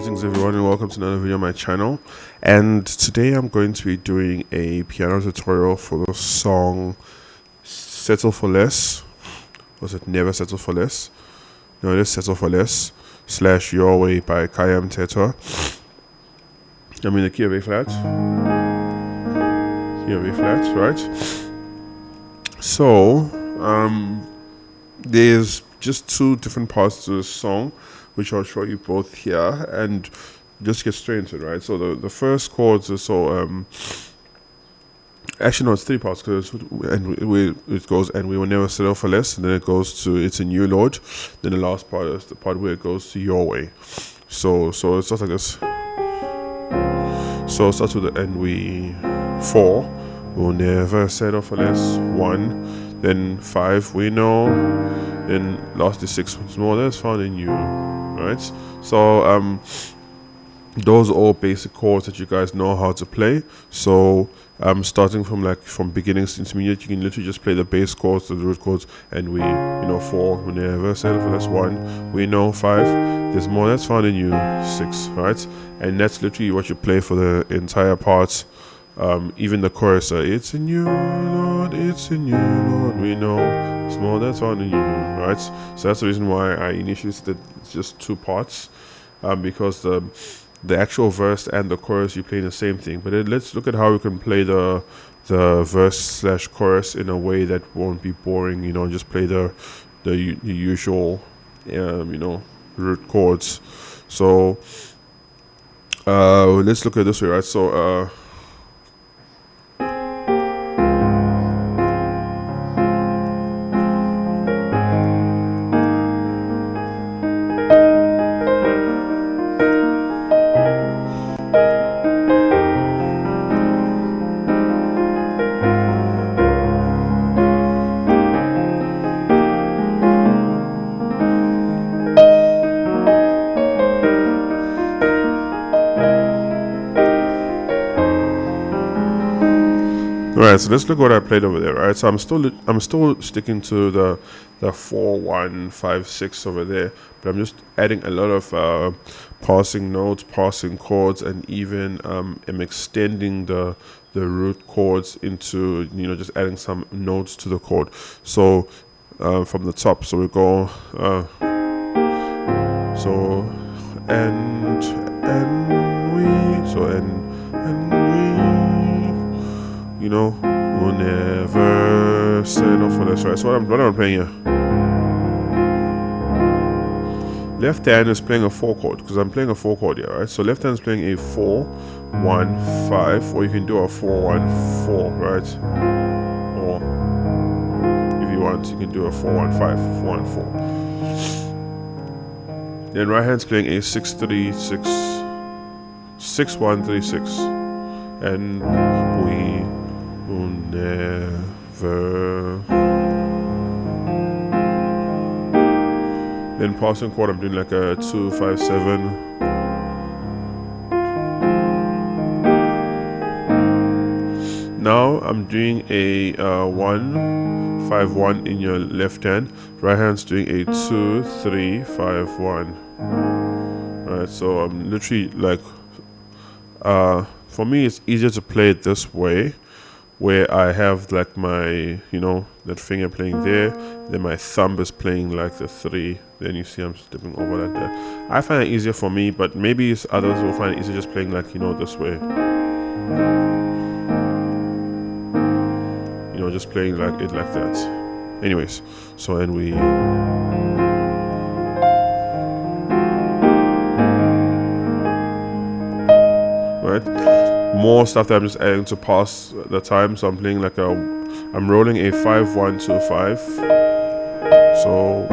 Greetings everyone and welcome to another video on my channel, and today I'm going to be doing a piano tutorial for the song Settle for Less. Was it Never Settle for Less? No, it is Settle for Less / Your Way by Khaya Mthethwa. I'm in the key of A flat. Key of A flat, right? So there's just two different parts to this song, which I'll show you both here, and just get straight into it, right? So the first chords is actually no, it's three parts, because it goes and we will never settle for less, and then it goes to it's in you, Lord. Then the last part is the part where it goes to your way. So it starts like this. So it starts with the and we 4. We'll never settle for less. 1. Then 5. We know. Then last is 6. Once more. That's found in you. Right. So those are all basic chords that you guys know how to play. So starting from beginnings to intermediate, you can literally just play the bass chords, the root chords, and we 4, we never settle for less. 1, we know. 5, there's more that's found in you. 6, right? And that's literally what you play for the entire part. Even the chorus, it's in you, Lord, it's in you, Lord, we know, it's more that's found in you, right? So that's the reason why I initially said it's just two parts, because the actual verse and the chorus, you play the same thing. But let's look at how we can play the verse / chorus in a way that won't be boring, just play the usual root chords. So let's look at this way, right? So Alright, so let's look what I played over there, right? So I'm still sticking to the 4 1 5 6 over there, but I'm just adding a lot of passing notes, passing chords, and even am extending the root chords into just adding some notes to the chord. So from the top, so we go so and we, so and we, we'll never settle for less, right? So what am I playing here? Left hand is playing a 4 chord, because I'm playing a 4 chord here, right? So left hand is playing a 4 1 5, or you can do a 4 1 4, right? Or if you want, you can do a 4 1 5 4 1 4. Then right hand's playing a 6 3 6 6 1 3 6, and we will never. Then passing chord, I'm doing like a 2 5 7. Now I'm doing a 1 5 1 in your left hand. Right hand's doing a 2 3 5 1. Right, so I'm literally like for me, it's easier to play it this way, where I have like my, that finger playing there, then my thumb is playing like the 3, then you see I'm stepping over like that. I find it easier for me, but maybe others will find it easier just playing like, this way. Just playing like it like that. Anyways, so and we. Right? More stuff that I'm just adding to pass the time. So I'm playing like I'm rolling a 5 1 2 5. So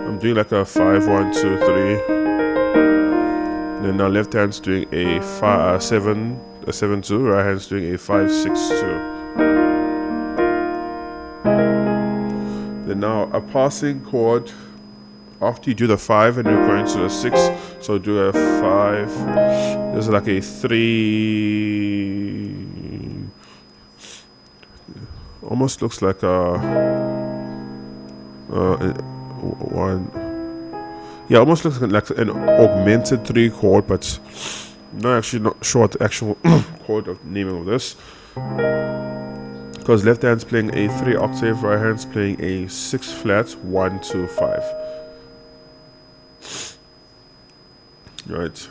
I'm doing like a 5 1 2 3. Then now left hand's doing a 7 2. Right hand's doing a 5 6 2. Then now a passing chord after you do the 5 and you're going to the 6, so do a 5. There's like a 3 almost looks like a one. Yeah, almost looks like an augmented 3 chord, but not sure what the actual chord of naming of this. Because left hand's playing a 3 octave, right hand's playing a 6 flat 1 2 5. Right.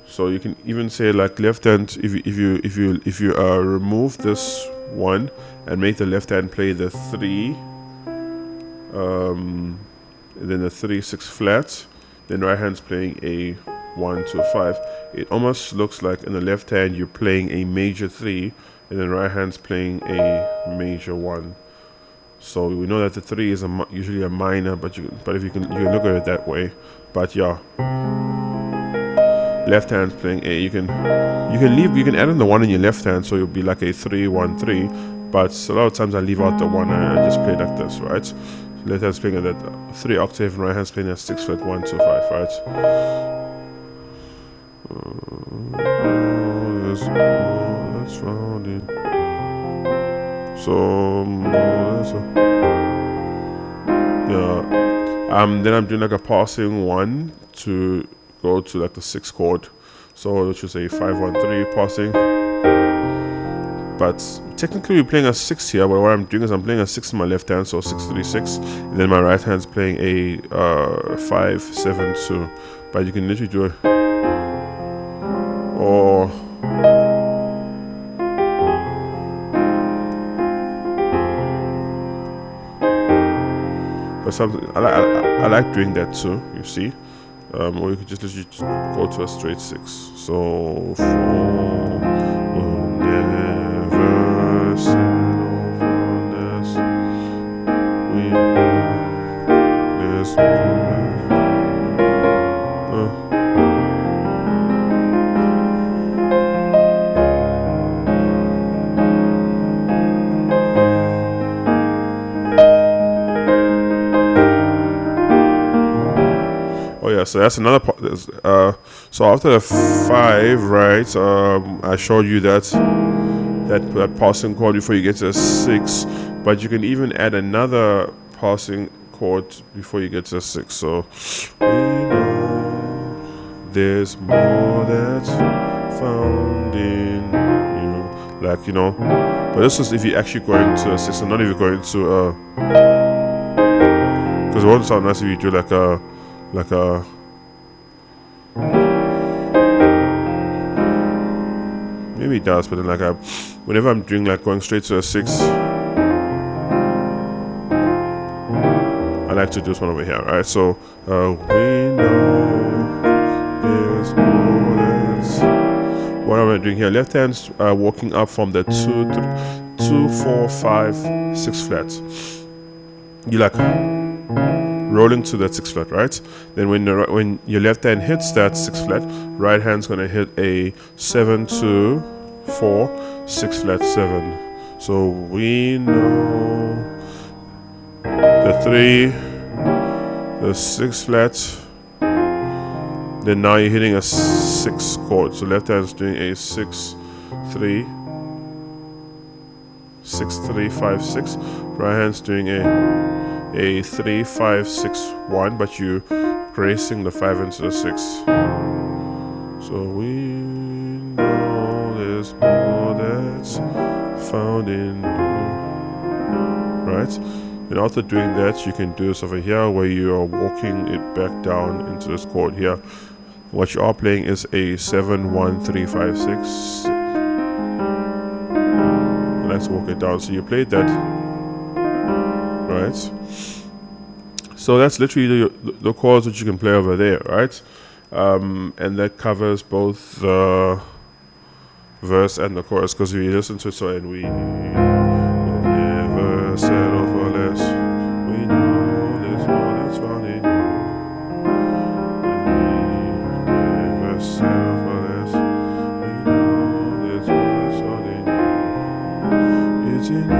So you can even say like left hand, if you remove this 1 and make the left hand play the 3, and then the 3 6 flat, then right hand's playing a 1 2 5. It almost looks like in the left hand you're playing a major 3, and then right hand's playing a major 1. So we know that the 3 is usually a minor, but if you can look at it that way. But yeah, left hand's playing a. You can add in the 1 in your left hand, so you'll be like a 3 1 3. But a lot of times I leave out the 1 and I just play like this, right? So left hand's playing at that 3 octave, and right hand's playing at 6 flat 1 2 5, right? There's more that's found in. So yeah. Then I'm doing like a passing 1 to go to like the 6 chord. So which is a 5 1 3 passing. But technically we're playing a 6 here, but what I'm doing is I'm playing a 6 in my left hand, so 6 3 6, and then my right hand's playing a 5 7 2. But you can literally do it, or but something I like doing that too, you see. Or you could just literally just go to a straight 6. So 4 will never settle for less. This so that's another part. So after the 5, right? I showed you that passing chord before you get to a 6, but you can even add another passing chord before you get to a 6. So we know there's more that's found in you, like But this is if you actually go into a 6, and not if you're going to a. Because it won't sound nice if you do like a. Maybe it does, but then whenever I'm doing like going straight to a 6, I like to do this one over here, right? So we know there's more that's. What am I doing here? Left hand's walking up from the 2 4 5 6 flat. You like rolling to that 6 flat, right? Then when your left hand hits that 6 flat, right hand's gonna hit a 7 2 4 6 flat 7. So we know the 3, the 6 flat. Then now you're hitting a 6 chord. So left hand's doing a 6 3 6 3 5 6. Right hand's doing a 3 5 6 1, but you gracing the 5 into the 6. So we know there's more that's found in you, right? And after doing that, you can do this over here where you are walking it back down into this chord here. What you are playing is a 7 1 3 5 6. Let's walk it down. So you played that. Right, so that's literally the chords that you can play over there, right? And that covers both the verse and the chorus, because if you listen to it, so and we will never settle for less. We know there's more that's found in you. And we never settle for less. We know there's more that's found in you. It's in you.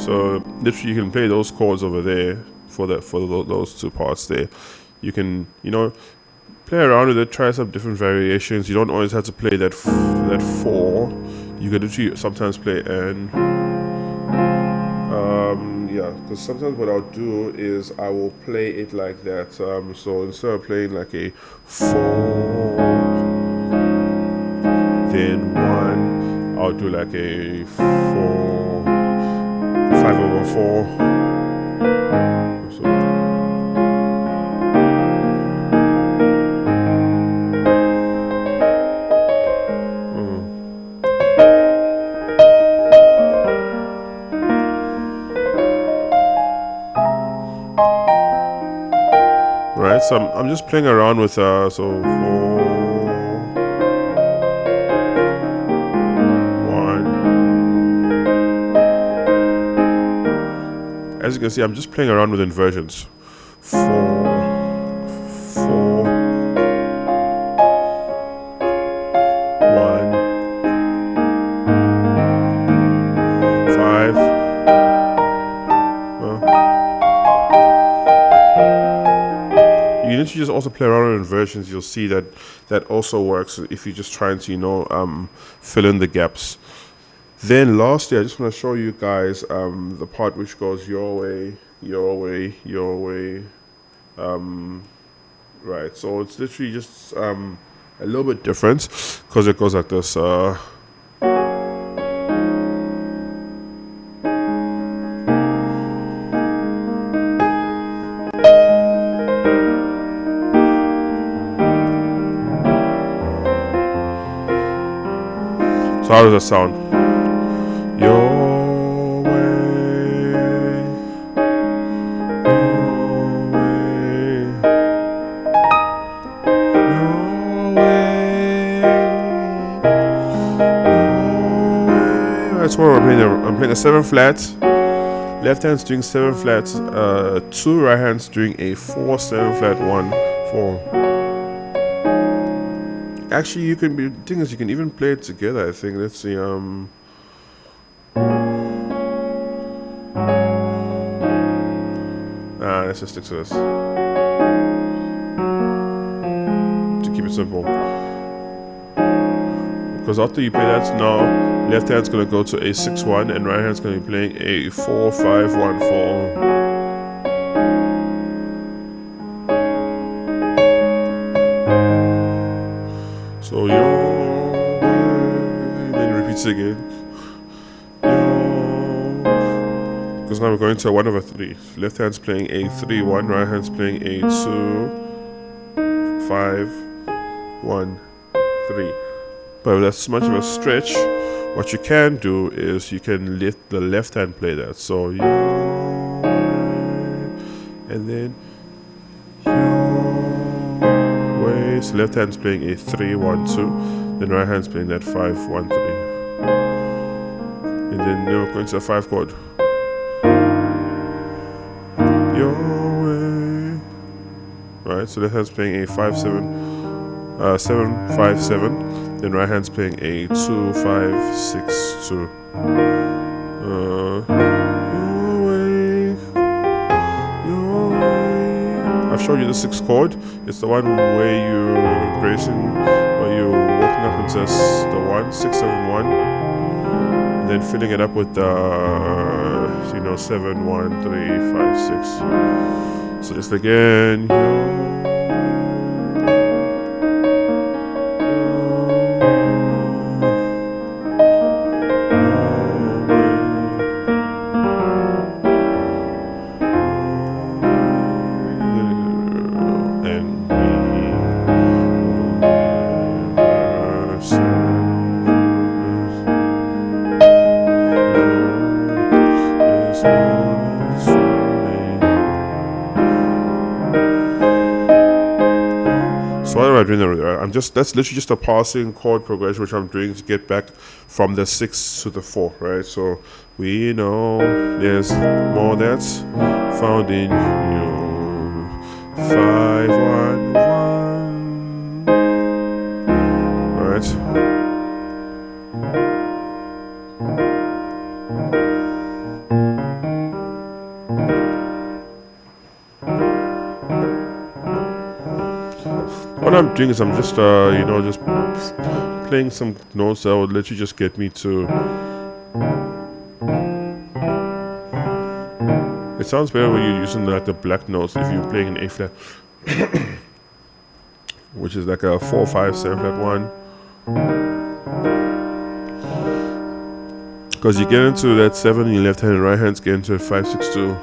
So literally, you can play those chords over there for those two parts there. You can, you know, play around with it, try some different variations. You don't always have to play that 4. You can literally sometimes play an yeah, because sometimes what I'll do is I will play it like that. So instead of playing like a 4, then 1, I'll do like a 4, 5/4. So, right, so I'm just playing around with so 4, 1. As you can see, I'm just playing around with inversions. 4, 4, 1, 5. You need to just also play around with inversions. You'll see that that also works if you're just trying to, you know, fill in the gaps. Then lastly, I just want to show you guys the part which goes your way, your way, your way. Right, so it's literally just a little bit different because it goes like this. So how does that sound? Your way, your way, that's what I'm playing. I'm playing a 7 flat. Left hand's doing 7 flats. 2 right hands doing a 4 7 flat 1 4. Actually, you can be. The thing is, you can even play it together. I think. Let's see. Let's just stick to this to keep it simple. Because after you play that, now left hand's gonna go to a 6 1, and right hand's gonna be playing a 4 5 1 4. So your way, then repeats again. Because now we're going to a 1/3. Left hand's playing a 3 1, right hand's playing a 2 5 1 3. But that's much of a stretch. What you can do is you can let the left hand play that. So your way, and then your way. So left hand's playing a 3 1 2, then right hand's playing that 5 1 3, and then we're going to a 5 chord. Your way. Right, so left hand's playing a 5 7 7 5 7, then right hand's playing a 2 5 6 2. Your way, your way. I've showed you the 6th chord. It's the one where you're bracing, where you're walking up into the 1 6 7 1, and then filling it up with the 7 1 3 5 6. So just again. So what am I doing there? That's literally just a passing chord progression which I'm doing to get back from the 6 to the 4, right? So we know there's more that's found in you. 5 1 1. Right? doing is I'm just you know, just playing some notes that would literally just get me to. It sounds better when you're using like the black notes if you're playing an A flat, which is like a 4, 5, 7 flat 1. Because you get into that 7 in your left hand and right hands get into a 5, 6, 2.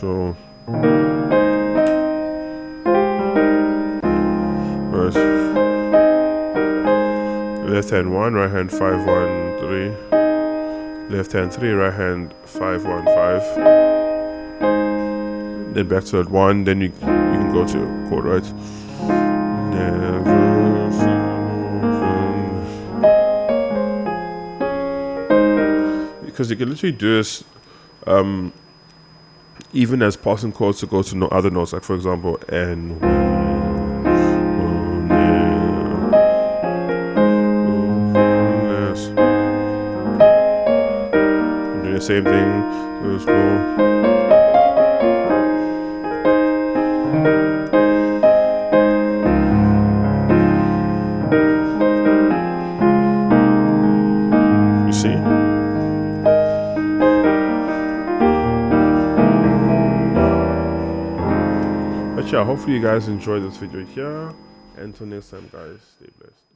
So left hand 1, right hand 5, 1, 3. Left hand 3, right hand 5, 1, 5. Then back to that 1. Then you can go to a chord, right? Because you can literally do this even as passing chords to go to other notes, like for example, and doing the same thing. You see? But yeah, hopefully you guys enjoyed this video here. Until next time, guys, stay blessed.